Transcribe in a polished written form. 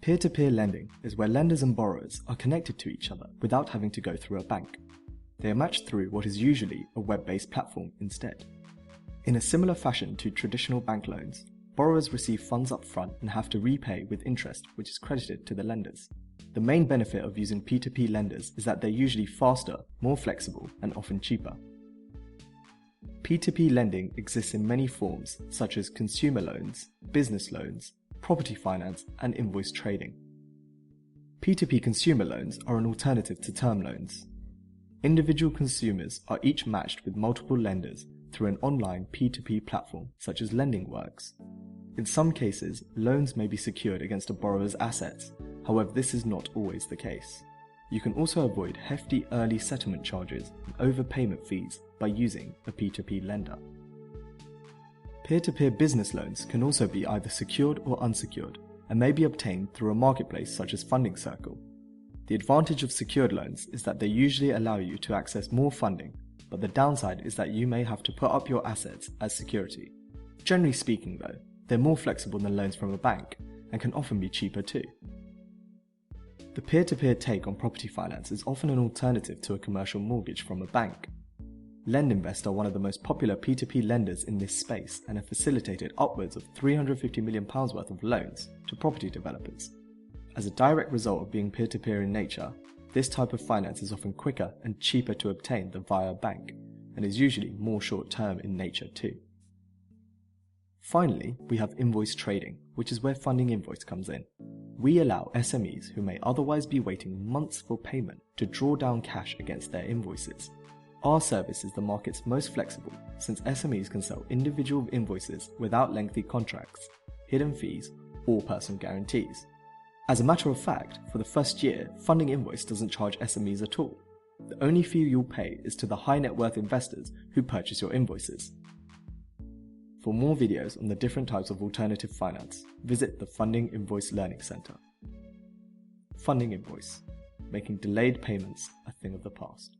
Peer-to-peer lending is where lenders and borrowers are connected to each other without having to go through a bank. They are matched through what is usually a web-based platform instead. In a similar fashion to traditional bank loans, borrowers receive funds up front and have to repay with interest, which is credited to the lenders. The main benefit of using P2P lenders is that they're usually faster, more flexible, and often cheaper. P2P lending exists in many forms such as consumer loans, business loans, property finance, and invoice trading. P2P consumer loans are an alternative to term loans. Individual consumers are each matched with multiple lenders through an online P2P platform such as LendingWorks. In some cases, loans may be secured against a borrower's assets, however this is not always the case. You can also avoid hefty early settlement charges and overpayment fees by using a P2P lender. Peer-to-peer business loans can also be either secured or unsecured and may be obtained through a marketplace such as Funding Circle. The advantage of secured loans is that they usually allow you to access more funding, but the downside is that you may have to put up your assets as security. Generally speaking though, they're more flexible than loans from a bank and can often be cheaper too. The peer-to-peer take on property finance is often an alternative to a commercial mortgage from a bank. LendInvest are one of the most popular P2P lenders in this space and have facilitated upwards of £350 million worth of loans to property developers. As a direct result of being peer-to-peer in nature, this type of finance is often quicker and cheaper to obtain than via a bank, and is usually more short-term in nature too. Finally, we have invoice trading, which is where Funding Invoice comes in. We allow SMEs who may otherwise be waiting months for payment to draw down cash against their invoices. Our service is the market's most flexible, since SMEs can sell individual invoices without lengthy contracts, hidden fees, or personal guarantees. As a matter of fact, for the first year, Funding Invoice doesn't charge SMEs at all. The only fee you'll pay is to the high net worth investors who purchase your invoices. For more videos on the different types of alternative finance, visit the Funding Invoice Learning Center. Funding Invoice, making delayed payments a thing of the past.